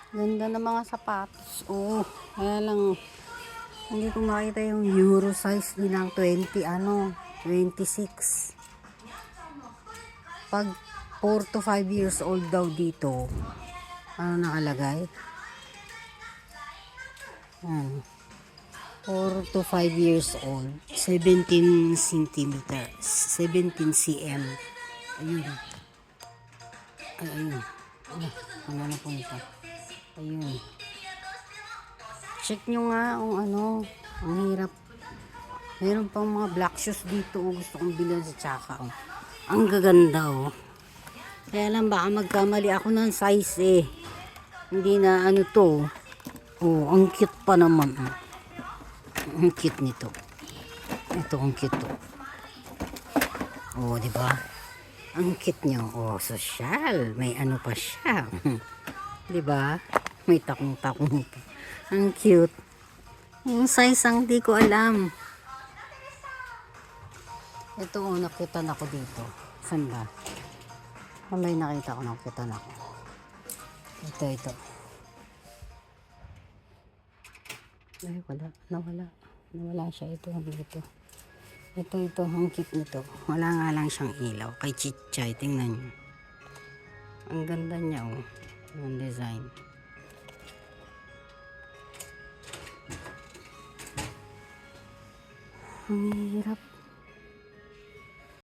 Ganda ng mga sapatos. Oh, kaya lang hindi ko makita yung euro size nilang 26. Pag 4 to 5 years old daw dito, ano nakalagay? 4 to 5 years old, 17 centimeters, 17 cm. Ayun. Ayun. Ano na po ito? Ayun. Check nyo nga kung ano. Ang hirap. Meron pang mga black shoes dito. Gusto kong bilhin sa tsaka. Ang gaganda oh. Kaya lang baka magkamali ako ng size eh. Hindi na ano to. Oh, ang cute pa naman. Ang cute nito. Ito ang cute to. Oh, di ba? Ang cute niya. Oh, social. May ano pa siya. Di ba? May takong-takong pa. Ang cute. Yung size ang di ko alam. Ito oh, nakitan ako dito. Saan ba? May nakita ko, nakitan ako. Ito. Ay, nawala siya. Ito. Ito, ang cute nito. Wala nga lang siyang ilaw. Kay Chichay, tingnan nyo. Ang ganda niya, oh. Ang design. Ang hirap.